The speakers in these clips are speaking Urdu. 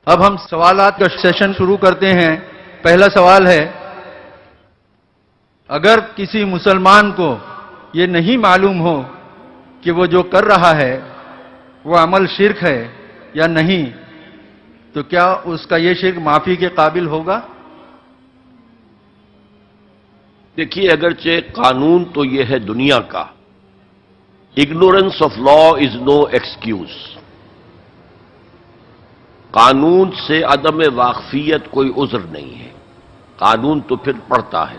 اب ہم سوالات کا سیشن شروع کرتے ہیں۔ پہلا سوال ہے، اگر کسی مسلمان کو یہ نہیں معلوم ہو کہ وہ جو کر رہا ہے وہ عمل شرک ہے یا نہیں، تو کیا اس کا یہ شرک معافی کے قابل ہوگا؟ دیکھیے، اگرچہ قانون تو یہ ہے دنیا کا، ignorance of law is no excuse. قانون سے عدم واقفیت کوئی عذر نہیں ہے۔ قانون تو پھر پڑھتا ہے،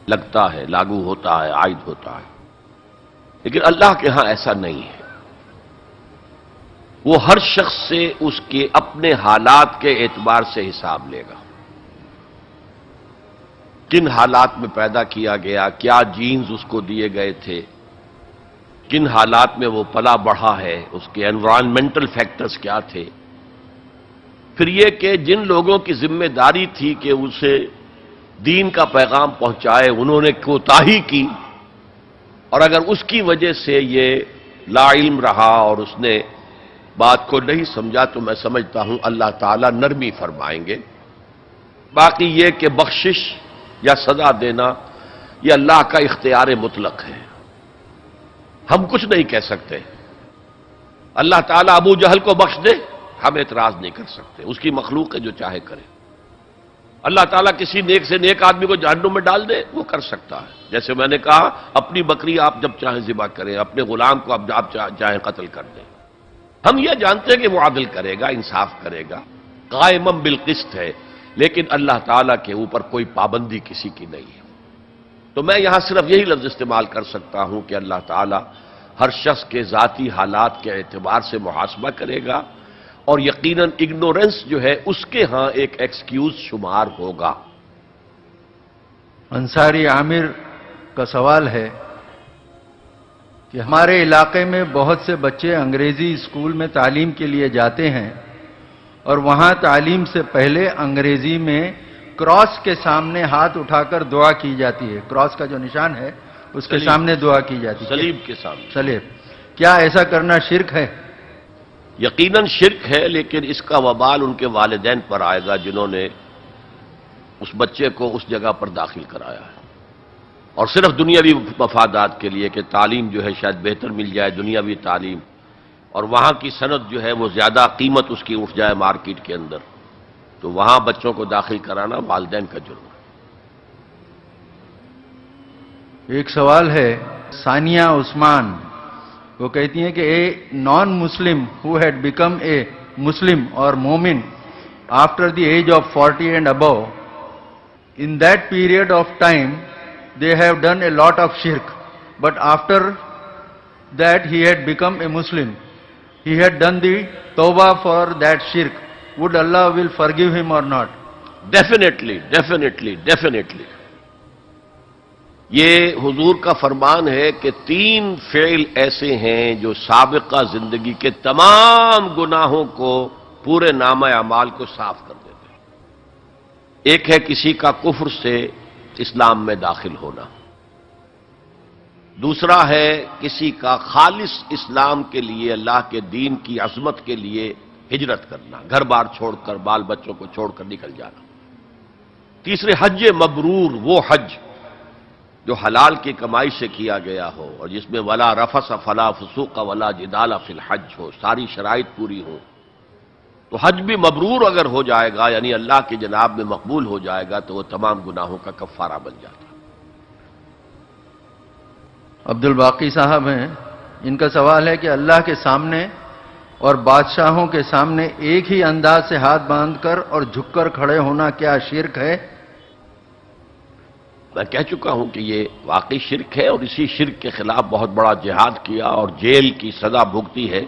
لگتا ہے، لاگو ہوتا ہے، عائد ہوتا ہے، لیکن اللہ کے ہاں ایسا نہیں ہے۔ وہ ہر شخص سے اس کے اپنے حالات کے اعتبار سے حساب لے گا۔ کن حالات میں پیدا کیا گیا، کیا جینز اس کو دیے گئے تھے، کن حالات میں وہ پلا بڑھا ہے، اس کے انوائرنمنٹل فیکٹرز کیا تھے۔ پھر یہ کہ جن لوگوں کی ذمہ داری تھی کہ اسے دین کا پیغام پہنچائے، انہوں نے کوتاہی کی، اور اگر اس کی وجہ سے یہ لا علم رہا اور اس نے بات کو نہیں سمجھا، تو میں سمجھتا ہوں اللہ تعالیٰ نرمی فرمائیں گے۔ باقی یہ کہ بخشش یا سزا دینا یہ اللہ کا اختیار مطلق ہے، ہم کچھ نہیں کہہ سکتے۔ اللہ تعالیٰ ابو جہل کو بخش دے، ہم اعتراض نہیں کر سکتے، اس کی مخلوق ہے، جو چاہے کرے۔ اللہ تعالیٰ کسی نیک سے نیک آدمی کو جہنم میں ڈال دے، وہ کر سکتا ہے۔ جیسے میں نے کہا، اپنی بکری آپ جب چاہیں ذبح کریں، اپنے غلام کو آپ چاہیں قتل کر دیں۔ ہم یہ جانتے ہیں کہ وہ عدل کرے گا، انصاف کرے گا، قائمًا بالقسط ہے، لیکن اللہ تعالیٰ کے اوپر کوئی پابندی کسی کی نہیں ہے۔ تو میں یہاں صرف یہی لفظ استعمال کر سکتا ہوں کہ اللہ تعالیٰ ہر شخص کے ذاتی حالات کے اعتبار سے محاسبہ کرے گا، اور یقیناً اگنورنس جو ہے اس کے ہاں ایک ایکسکیوز شمار ہوگا۔ انصاری عامر کا سوال ہے کہ ہمارے علاقے میں بہت سے بچے انگریزی اسکول میں تعلیم کے لیے جاتے ہیں، اور وہاں تعلیم سے پہلے انگریزی میں کراس کے سامنے ہاتھ اٹھا کر دعا کی جاتی ہے۔ کراس کا جو نشان ہے اس کے سامنے دعا کی جاتی ہے، صلیب کے سامنے۔ صلیب۔ کیا ایسا کرنا شرک ہے؟ یقیناً شرک ہے، لیکن اس کا وبال ان کے والدین پر آئے گا جنہوں نے اس بچے کو اس جگہ پر داخل کرایا ہے، اور صرف دنیاوی مفادات کے لیے کہ تعلیم جو ہے شاید بہتر مل جائے، دنیاوی تعلیم، اور وہاں کی صنعت جو ہے وہ زیادہ قیمت اس کی اٹھ جائے مارکیٹ کے اندر، تو وہاں بچوں کو داخل کرانا والدین کا جرم ہے۔ ایک سوال ہے ثانیہ عثمان، وہ کہتی ہیں کہ اے نان مسلم who had become a Muslim or مومن after the age of 40 and above, in that period of time they have done a lot of shirk, but after that he had become a Muslim, he had done the tawbah for that shirk, would Allah will forgive him or not? Definitely یہ حضور کا فرمان ہے کہ 3 فعل ایسے ہیں جو سابقہ زندگی کے تمام گناہوں کو، پورے نامہ اعمال کو صاف کر دیتے ہیں۔ ایک ہے کسی کا کفر سے اسلام میں داخل ہونا، دوسرا ہے کسی کا خالص اسلام کے لیے، اللہ کے دین کی عظمت کے لیے ہجرت کرنا، گھر بار چھوڑ کر، بال بچوں کو چھوڑ کر نکل جانا، تیسرے حج مبرور، وہ حج جو حلال کی کمائی سے کیا گیا ہو اور جس میں ولا رفث فلا فسوق ولا جدال فی الحج ہو، ساری شرائط پوری ہو، تو حج بھی مبرور اگر ہو جائے گا، یعنی اللہ کی جناب میں مقبول ہو جائے گا، تو وہ تمام گناہوں کا کفارہ بن جاتا ہے۔ عبد الباقی صاحب ہیں، ان کا سوال ہے کہ اللہ کے سامنے اور بادشاہوں کے سامنے ایک ہی انداز سے ہاتھ باندھ کر اور جھک کر کھڑے ہونا کیا شرک ہے؟ میں کہہ چکا ہوں کہ یہ واقعی شرک ہے، اور اسی شرک کے خلاف بہت بڑا جہاد کیا اور جیل کی سزا بھگتی ہے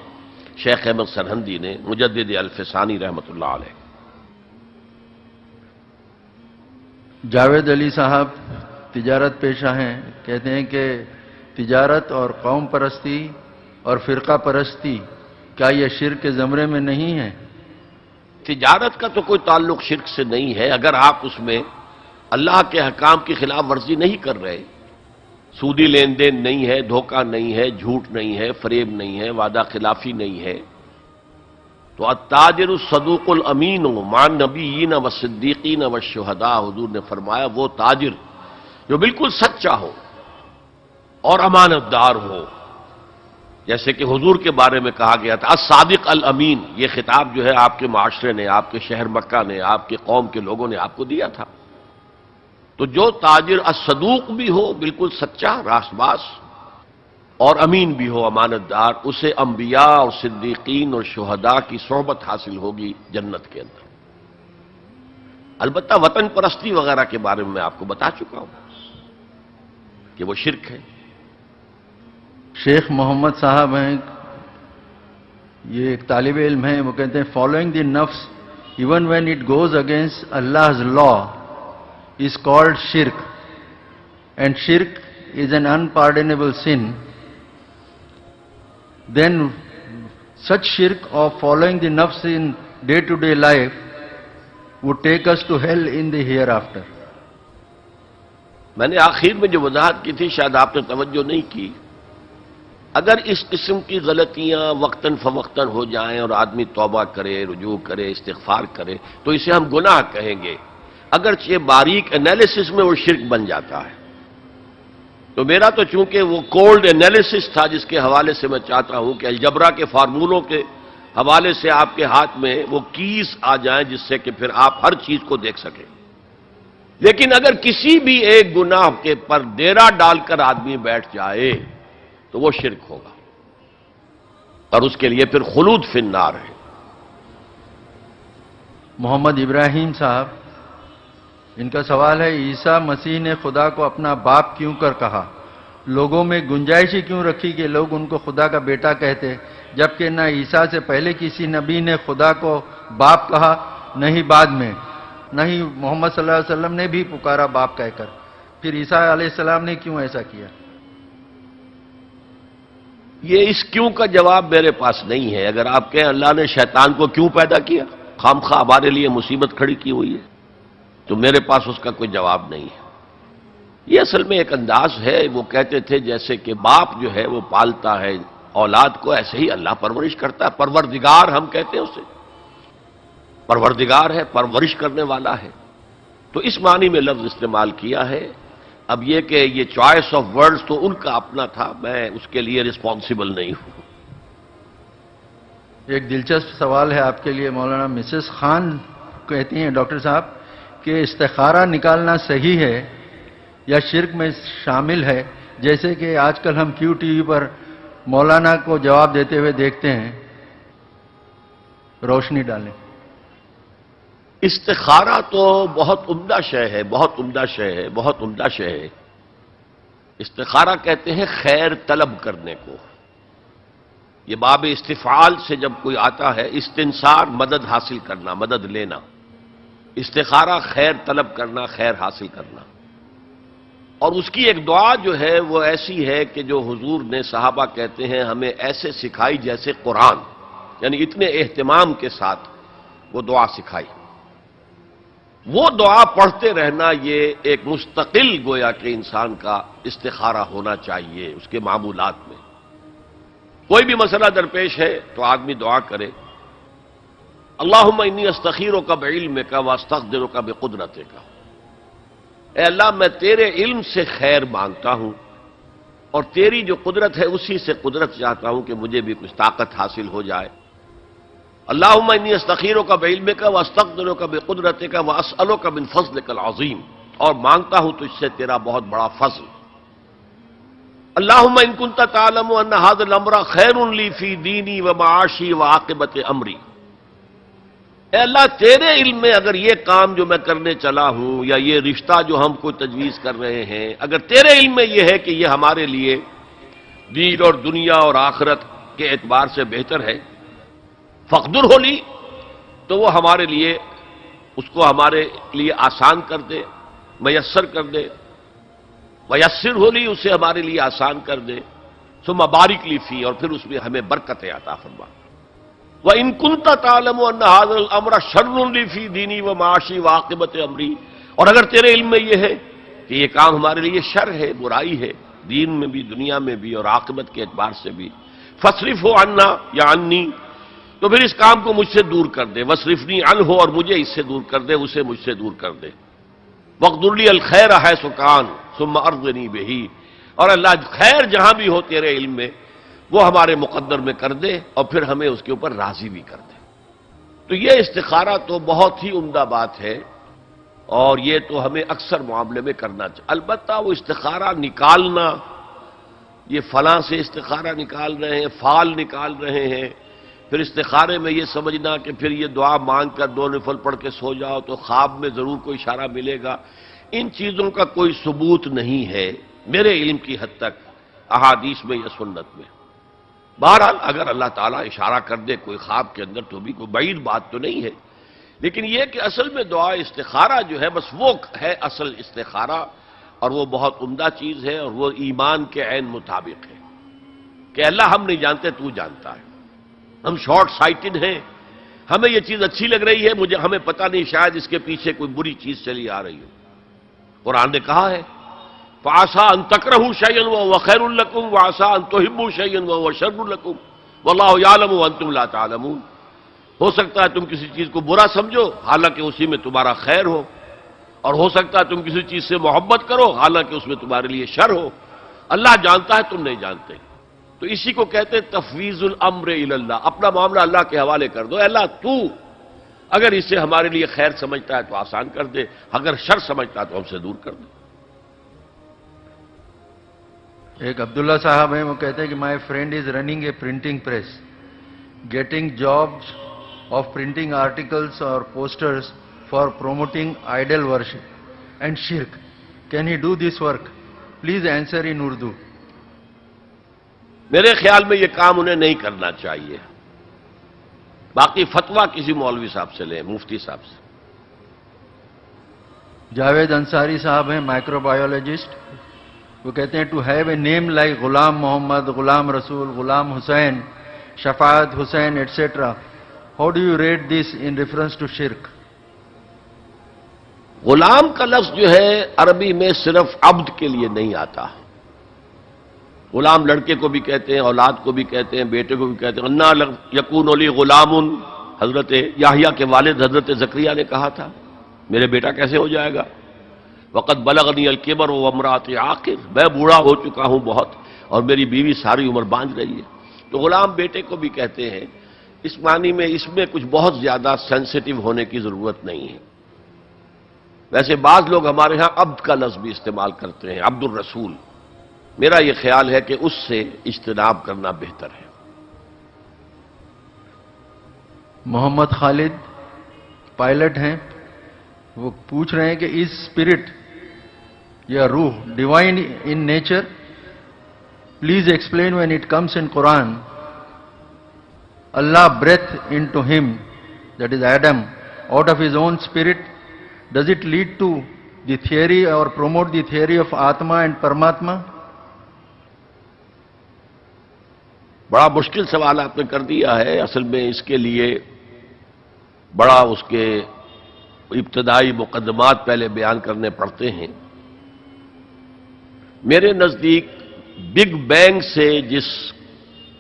شیخ احمد سرہندی نے، مجدد الفسانی رحمۃ اللہ علیہ۔ جاوید علی صاحب تجارت پیشہ ہیں، کہتے ہیں کہ تجارت اور قوم پرستی اور فرقہ پرستی کیا یہ شرک کے زمرے میں نہیں ہے؟ تجارت کا تو کوئی تعلق شرک سے نہیں ہے، اگر آپ اس میں اللہ کے حکام کی خلاف ورزی نہیں کر رہے، سودی لین دین نہیں ہے، دھوکہ نہیں ہے، جھوٹ نہیں ہے، فریب نہیں ہے، وعدہ خلافی نہیں ہے، تو تو التاجر الصدوق الامین مع النبیین والصدیقین والشہداء، حضور نے فرمایا وہ تاجر جو بالکل سچا ہو اور امانت دار ہو، جیسے کہ حضور کے بارے میں کہا گیا تھا الصادق الامین، یہ خطاب جو ہے آپ کے معاشرے نے، آپ کے شہر مکہ نے، آپ کے قوم کے لوگوں نے آپ کو دیا تھا. تو جو تاجر الصدوق بھی ہو، بالکل سچا راست باز، اور امین بھی ہو، امانت دار، اسے انبیاء اور صدیقین اور شہداء کی صحبت حاصل ہوگی جنت کے اندر. البتہ وطن پرستی وغیرہ کے بارے میں آپ کو بتا چکا ہوں کہ وہ شرک ہے. شیخ محمد صاحب ہیں، یہ ایک طالب علم ہیں، وہ کہتے ہیں فالوئنگ دی نفس even when it goes against Allah's law is called shirk, and shirk is an unpardonable sin. Then such shirk of following the nafs in day-to-day life would take us to hell in the hereafter. میں نے آخر میں جو وضاحت کی تھی شاید آپ نے توجہ نہیں کی. اگر اس قسم کی غلطیاں وقتاً فوقتاً ہو جائیں اور آدمی توبہ کرے، رجوع کرے، استغفار کرے تو اسے ہم گناہ کہیں گے، اگرچہ باریک انالیسس میں وہ شرک بن جاتا ہے. تو میرا تو چونکہ وہ کولڈ انالیسس تھا جس کے حوالے سے میں چاہتا ہوں کہ الجبرا کے فارمولوں کے حوالے سے آپ کے ہاتھ میں وہ کیز آ جائیں جس سے کہ پھر آپ ہر چیز کو دیکھ سکیں. لیکن اگر کسی بھی ایک گناہ کے پر ڈیرا ڈال کر آدمی بیٹھ جائے تو وہ شرک ہوگا، اور اس کے لیے پھر خلود فی النار ہے. محمد ابراہیم صاحب، ان کا سوال ہے عیسیٰ مسیح نے خدا کو اپنا باپ کیوں کر کہا؟ لوگوں میں گنجائش ہی کیوں رکھی کہ لوگ ان کو خدا کا بیٹا کہتے، جبکہ نہ عیسیٰ سے پہلے کسی نبی نے خدا کو باپ کہا، نہ ہی بعد میں، نہ ہی محمد صلی اللہ علیہ وسلم نے بھی پکارا باپ کہہ کر. پھر عیسیٰ علیہ السلام نے کیوں ایسا کیا؟ یہ اس کیوں کا جواب میرے پاس نہیں ہے. اگر آپ کہیں اللہ نے شیطان کو کیوں پیدا کیا، خام خواہ ہمارے لیے مصیبت کھڑی کی ہوئی ہے، تو میرے پاس اس کا کوئی جواب نہیں ہے. یہ اصل میں ایک انداز ہے. وہ کہتے تھے جیسے کہ باپ جو ہے وہ پالتا ہے اولاد کو، ایسے ہی اللہ پرورش کرتا ہے. پروردگار ہم کہتے ہیں اسے، پروردگار ہے، پرورش کرنے والا ہے. تو اس معنی میں لفظ استعمال کیا ہے. اب یہ کہ یہ چوائس آف ورڈز تو ان کا اپنا تھا، میں اس کے لیے رسپانسبل نہیں ہوں. ایک دلچسپ سوال ہے آپ کے لیے. مولانا مسز خان کہتی ہیں ڈاکٹر صاحب کہ استخارہ نکالنا صحیح ہے یا شرک میں شامل ہے؟ جیسے کہ آج کل ہم کیو ٹی وی پر مولانا کو جواب دیتے ہوئے دیکھتے ہیں. روشنی ڈالیں. استخارہ تو بہت عمدہ شے ہے، بہت عمدہ شے ہے، بہت عمدہ شے ہے. استخارہ کہتے ہیں خیر طلب کرنے کو. یہ باب استفعال سے جب کوئی آتا ہے، استنصار مدد حاصل کرنا، مدد لینا. استخارہ خیر طلب کرنا، خیر حاصل کرنا. اور اس کی ایک دعا جو ہے وہ ایسی ہے کہ جو حضور نے صحابہ کہتے ہیں ہمیں ایسے سکھائی جیسے قرآن، یعنی اتنے اہتمام کے ساتھ وہ دعا سکھائی. وہ دعا پڑھتے رہنا یہ ایک مستقل گویا کہ انسان کا استخارہ ہونا چاہیے. اس کے معمولات میں کوئی بھی مسئلہ درپیش ہے تو آدمی دعا کرے اللہم انی استخیرک بعلمک واستقدرک بقدرتک. اے اللہ میں تیرے علم سے خیر مانگتا ہوں اور تیری جو قدرت ہے اسی سے قدرت چاہتا ہوں کہ مجھے بھی کچھ طاقت حاصل ہو جائے. اللہم انی استخیرک بعلمک واستقدرک بقدرتک واسألک من فضلک العظیم، اور مانگتا ہوں تجھ سے تیرا بہت بڑا فضل. اللہم ان کنت تعلم ان ھذا الامر خیر لی فی دینی ومعاشی وعاقبۃ امری. اے اللہ تیرے علم میں اگر یہ کام جو میں کرنے چلا ہوں یا یہ رشتہ جو ہم کو تجویز کر رہے ہیں، اگر تیرے علم میں یہ ہے کہ یہ ہمارے لیے دین اور دنیا اور آخرت کے اعتبار سے بہتر ہے، فقدر ہو لی، تو وہ ہمارے لیے اس کو ہمارے لیے آسان کر دے، میسر کر دے. میسر ہو لی، اسے ہمارے لیے آسان کر دے. ثم بارک لی فی، اور پھر اس میں ہمیں برکت عطا فرما. وَإِن كُنتَ تَعْلَمُ أَنَّ هَذَا الْأَمْرَ شَرٌّ لِّي فِي دِينِي وَمَعَاشِي وَعَاقِبَةِ أَمْرِي، اور اگر تیرے علم میں یہ ہے کہ یہ کام ہمارے لیے شر ہے، برائی ہے، دین میں بھی، دنیا میں بھی اور عاقبت کے اعتبار سے بھی، فَاصْرِفْهُ عَنَّا یا عَنِّي، تو پھر اس کام کو مجھ سے دور کر دے، وصرفنی عنہ، اور مجھے اس سے دور کر دے، اسے مجھ سے دور کر دے، وقدر لی الخیر حیث کان ثم ارضنی بہ، اور اللہ خیر جہاں بھی ہو تیرے علم میں وہ ہمارے مقدر میں کر دے اور پھر ہمیں اس کے اوپر راضی بھی کر دے۔ تو یہ استخارہ تو بہت ہی عمدہ بات ہے، اور یہ تو ہمیں اکثر معاملے میں کرنا چاہیے۔ البتہ وہ استخارہ نکالنا، یہ فلاں سے استخارہ نکال رہے ہیں، فال نکال رہے ہیں، پھر استخارے میں یہ سمجھنا کہ پھر یہ دعا مانگ کر 2 نفل پڑھ کے سو جاؤ تو خواب میں ضرور کوئی اشارہ ملے گا، ان چیزوں کا کوئی ثبوت نہیں ہے میرے علم کی حد تک، احادیث میں یا سنت میں۔ بہرحال اگر اللہ تعالیٰ اشارہ کر دے کوئی خواب کے اندر تو بھی کوئی بعید بات تو نہیں ہے، لیکن یہ کہ اصل میں دعا استخارہ جو ہے بس وہ ہے اصل استخارہ، اور وہ بہت عمدہ چیز ہے، اور وہ ایمان کے عین مطابق ہے کہ اللہ ہم نہیں جانتے، تو جانتا ہے، ہم شارٹ سائٹڈ ہیں، ہمیں یہ چیز اچھی لگ رہی ہے، ہمیں پتہ نہیں شاید اس کے پیچھے کوئی بری چیز چلی آ رہی ہو۔ قرآن نے کہا ہے فَعَسَىٰ أَن تَكْرَهُوا شَيْئًا وَهُوَ خَيْرٌ لَكُمْ وَعَسَىٰ أَن تُحِبُّوا شَيْئًا وَهُوَ شَرٌّ لَكُمْ وَاللَّهُ يَعْلَمُ وَأَنتُمْ لَا تَعْلَمُونَ۔ ہو سکتا ہے تم کسی چیز کو برا سمجھو حالانکہ اسی میں تمہارا خیر ہو، اور ہو سکتا ہے تم کسی چیز سے محبت کرو حالانکہ اس میں تمہارے لیے شر ہو۔ اللہ جانتا ہے، تم نہیں جانتے۔ تو اسی کو کہتے ہیں تفویض الامر الی اللہ، اپنا معاملہ اللہ کے حوالے کر دو، اے اللہ تو اگر اسے ہمارے لیے خیر سمجھتا ہے تو آسان کر دے، اگر شر سمجھتا ہے تو ہم سے دور کر دے۔ ایک عبداللہ صاحب ہیں، وہ کہتے ہیں کہ my friend is running a printing press, getting jobs of printing articles اور posters for promoting idol worship and شرک، can he do this work? Please answer in Urdu. میرے خیال میں یہ کام انہیں نہیں کرنا چاہیے، باقی فتویٰ کسی مولوی صاحب سے لیں، مفتی صاحب سے۔ جاوید انصاری صاحب ہیں، مائکرو بایولوجسٹ، وہ کہتے ہیں to have a name like Ghulam Muhammad, Ghulam Rasool, Ghulam Hussain, Shafaat Hussain et cetera, how do you rate this in reference to شرک؟ غلام کا لفظ جو ہے عربی میں صرف عبد کے لیے نہیں آتا، غلام لڑکے کو بھی کہتے ہیں، اولاد کو بھی کہتے ہیں، بیٹے کو بھی کہتے ہیں۔ انا یکون لی غلام، حضرت یحییٰ کے والد حضرت زکریا نے کہا تھا میرے بیٹا کیسے ہو جائے گا؟ وقد بلغنی الکبر وامرأتی عاقر، میں بوڑھا ہو چکا ہوں بہت اور میری بیوی ساری عمر باندھ رہی ہے۔ تو غلام بیٹے کو بھی کہتے ہیں، اس معنی میں اس میں کچھ بہت زیادہ سینسیٹیو ہونے کی ضرورت نہیں ہے۔ ویسے بعض لوگ ہمارے ہاں عبد کا لفظ بھی استعمال کرتے ہیں، عبد الرسول، میرا یہ خیال ہے کہ اس سے اجتناب کرنا بہتر ہے۔ محمد خالد پائلٹ ہیں، وہ پوچھ رہے ہیں کہ از اسپرٹ یا روح divine in nature? Please explain when it comes in Quran Allah breath into him, that is Adam, out of his own spirit. Does it lead to the theory or promote the theory of Atma and Paramatma? بڑا مشکل سوال آپ نے کر دیا ہے، اصل میں اس کے لیے بڑا اس کے ابتدائی مقدمات پہلے بیان کرنے پڑتے ہیں۔ میرے نزدیک بگ بینگ سے جس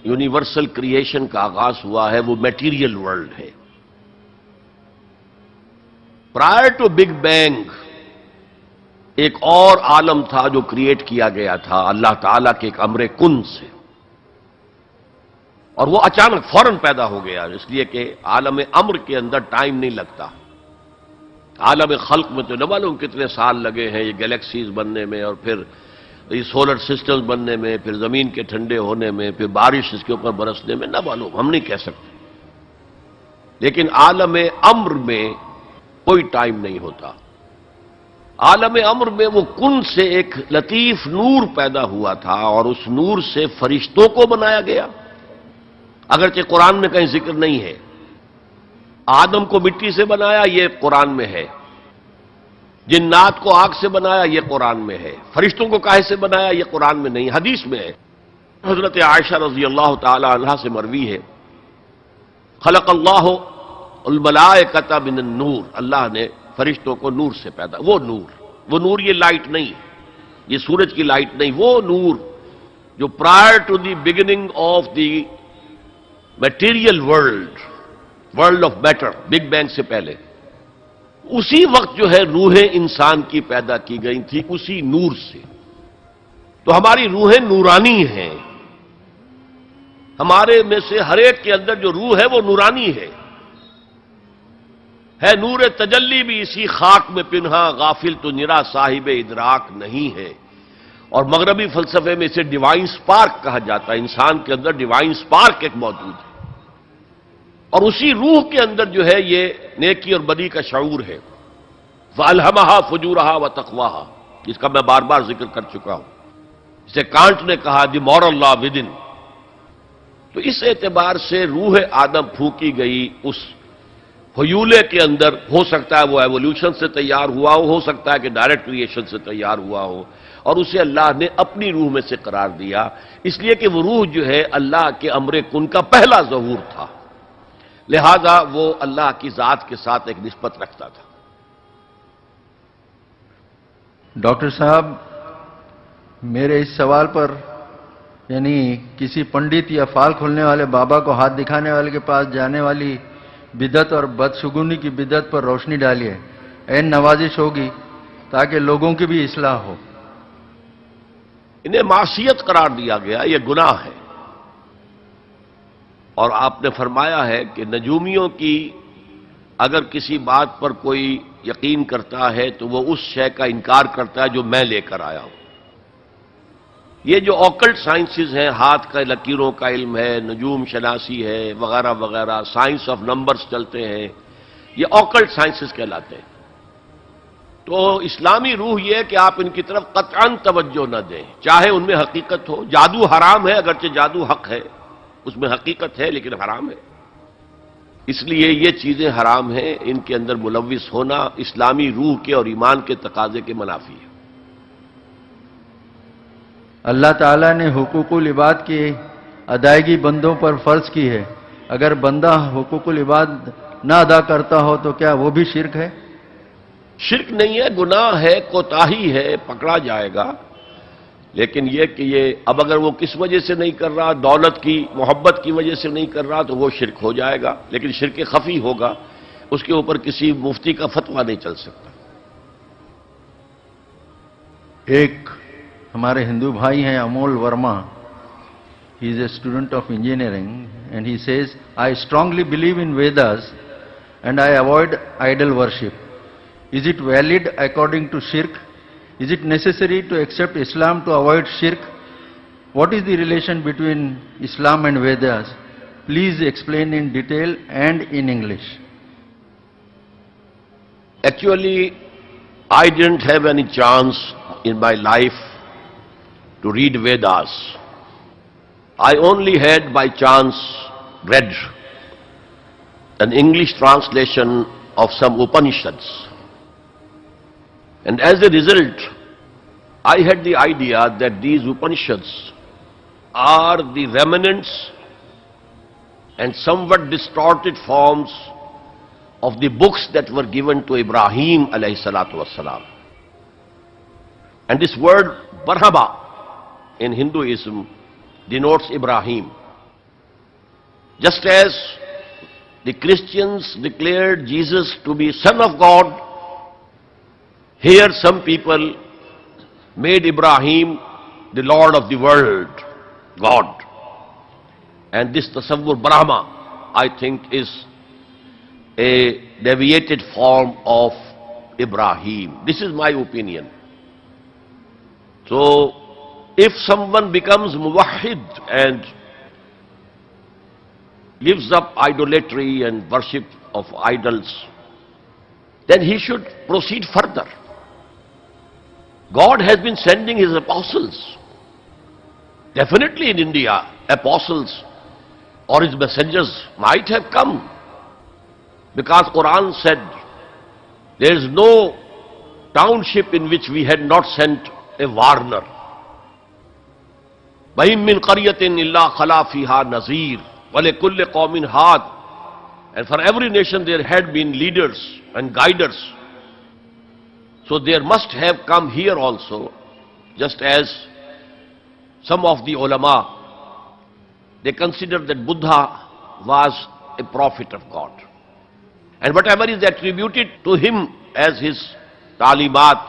یونیورسل کریشن کا آغاز ہوا ہے وہ میٹیریل ورلڈ ہے۔ پرائر ٹو بگ بینگ ایک اور عالم تھا جو کریٹ کیا گیا تھا اللہ تعالیٰ کے ایک امر کن سے، اور وہ اچانک فوراً پیدا ہو گیا، اس لیے کہ عالم امر کے اندر ٹائم نہیں لگتا۔ عالم خلق میں تو نہ معلوم کتنے سال لگے ہیں یہ گلیکسیز بننے میں، اور پھر یہ سولر سسٹمز بننے میں، پھر زمین کے ٹھنڈے ہونے میں، پھر بارش اس کے اوپر برسنے میں، نہ معلوم، ہم نہیں کہہ سکتے۔ لیکن عالم امر میں کوئی ٹائم نہیں ہوتا۔ عالم امر میں وہ کن سے ایک لطیف نور پیدا ہوا تھا، اور اس نور سے فرشتوں کو بنایا گیا، اگرچہ قرآن میں کہیں ذکر نہیں ہے۔ آدم کو مٹی سے بنایا، یہ قرآن میں ہے۔ جنات کو آگ سے بنایا، یہ قرآن میں ہے۔ فرشتوں کو کاہے سے بنایا، یہ قرآن میں نہیں، حدیث میں ہے۔ حضرت عائشہ رضی اللہ تعالی عنہا سے مروی ہے، خلق اللہ الملائکۃ من النور، اللہ نے فرشتوں کو نور سے پیدا، وہ نور یہ لائٹ نہیں، یہ سورج کی لائٹ نہیں، وہ نور جو prior to the beginning of the material world world of matter, big bang سے پہلے، اسی وقت جو ہے روحیں انسان کی پیدا کی گئی تھی، اسی نور سے. تو ہماری روحیں نورانی ہیں. ہمارے میں سے ہر ایک کے اندر جو روح ہے وہ نورانی ہے. نور تجلی بھی اسی خاک میں پنہا، غافل تو نرا صاحب ادراک نہیں ہے. اور مغربی فلسفے میں اسے ڈیوائن سپارک کہا جاتا ہے. انسان کے اندر ڈیوائن سپارک ایک موجود ہے، اور اسی روح کے اندر جو ہے یہ نیکی اور بدی کا شعور ہے. فَأَلْهَمَهَا فُجُورَهَا وَتَقْوَاهَا، جس کا میں بار بار ذکر کر چکا ہوں. جسے کانٹ نے کہا دی مورل لا ودن. تو اس اعتبار سے روح آدم پھونکی گئی اس حیولے کے اندر. ہو سکتا ہے وہ ایوولوشن سے تیار ہوا ہو سکتا ہے کہ ڈائریکٹ کریشن سے تیار ہوا ہو، اور اسے اللہ نے اپنی روح میں سے قرار دیا، اس لیے کہ وہ روح جو ہے اللہ کے امر کن کا پہلا ظہور تھا، لہذا وہ اللہ کی ذات کے ساتھ ایک نسبت رکھتا تھا. ڈاکٹر صاحب، میرے اس سوال پر یعنی کسی پنڈت یا فال کھولنے والے بابا کو ہاتھ دکھانے والے کے پاس جانے والی بدعت اور بدشگونی کی بدعت پر روشنی ڈالیے. عین نوازش ہوگی تاکہ لوگوں کی بھی اصلاح ہو. انہیں معصیت قرار دیا گیا، یہ گناہ ہے. اور آپ نے فرمایا ہے کہ نجومیوں کی اگر کسی بات پر کوئی یقین کرتا ہے تو وہ اس شے کا انکار کرتا ہے جو میں لے کر آیا ہوں. یہ جو آکلٹ سائنسز ہیں، ہاتھ کا لکیروں کا علم ہے، نجوم شناسی ہے وغیرہ وغیرہ، سائنس آف نمبرز چلتے ہیں، یہ آکلٹ سائنسز کہلاتے ہیں. تو اسلامی روح یہ ہے کہ آپ ان کی طرف قطعاً توجہ نہ دیں، چاہے ان میں حقیقت ہو. جادو حرام ہے، اگرچہ جادو حق ہے، اس میں حقیقت ہے لیکن حرام ہے. اس لیے یہ چیزیں حرام ہیں، ان کے اندر ملوث ہونا اسلامی روح کے اور ایمان کے تقاضے کے منافی ہے. اللہ تعالیٰ نے حقوق العباد کی ادائیگی بندوں پر فرض کی ہے. اگر بندہ حقوق العباد نہ ادا کرتا ہو تو کیا وہ بھی شرک ہے؟ شرک نہیں ہے، گناہ ہے، کوتاہی ہے، پکڑا جائے گا. لیکن یہ کہ یہ اب اگر وہ کس وجہ سے نہیں کر رہا، دولت کی محبت کی وجہ سے نہیں کر رہا، تو وہ شرک ہو جائے گا. لیکن شرک خفی ہوگا، اس کے اوپر کسی مفتی کا فتویٰ نہیں چل سکتا. ایک ہمارے ہندو بھائی ہیں Amol Verma. He is a student of engineering and he says I strongly believe in Vedas and I avoid idol worship. Is it valid according to شرک؟ Is it necessary to accept Islam to avoid shirk? What is the relation between Islam and Vedas? Please explain in detail and in English. Actually, I didn't have any chance in my life to read Vedas. I only had by chance read an English translation of some Upanishads. And as a result, I had the idea that these Upanishads are the remnants and somewhat distorted forms of the books that were given to Ibrahim alayhi salatu wassalam. And this word Brahma in Hinduism denotes Ibrahim. Just as the Christians declared Jesus to be Son of God, here some people made Ibrahim the Lord of the world, God. And this tasawwur Brahma, I think, is a deviated form of Ibrahim. This is my opinion. So, if someone becomes muwahhid and gives up idolatry and worship of idols, then he should proceed further. God has been sending His apostles. Definitely in India, apostles or His messengers might have come. Because Quran said, there is no township in which we had not sent a warner. وَإِن مِّن قَرْيَةٍ إِلَّا خَلَا فِيهَا نَذِيرٌ وَلِكُلِّ قَوْمٍ هَادٍ. And for every nation there had been leaders and guiders. So there must have come here also, just as some of the ulama, they considered that Buddha was a prophet of God. And whatever is attributed to him as his talimat,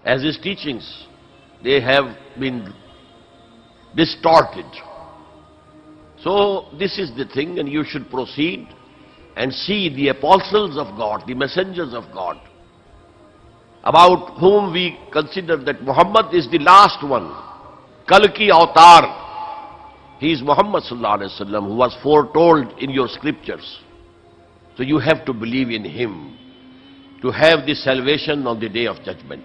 as his teachings, they have been distorted. So this is the thing, and you should proceed and see the apostles of God, the messengers of God, about whom we consider that Muhammad is the last one. Kalki Avatar. He is Muhammad sallallahu alaihi wasallam, who was foretold in your scriptures. So you have to believe in him to have the salvation on the day of judgment.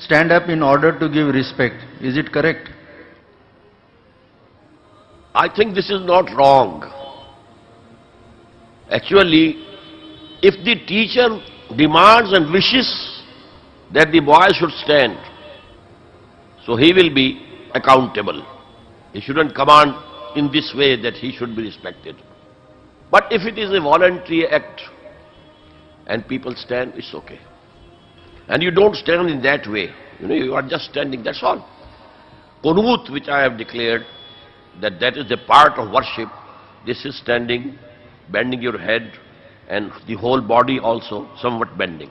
stand up in order to give respect. Is it correct? I think this is not wrong. Actually, if the teacher demands and wishes that the boy should stand, so he will be accountable. He shouldn't command in this way that he should be respected. But if it is a voluntary act and people stand, it's okay. And you don't stand in that way. You are just standing, that's all. Qunut, which I have declared, that is the part of worship. This is standing, bending your head, and the whole body also somewhat bending.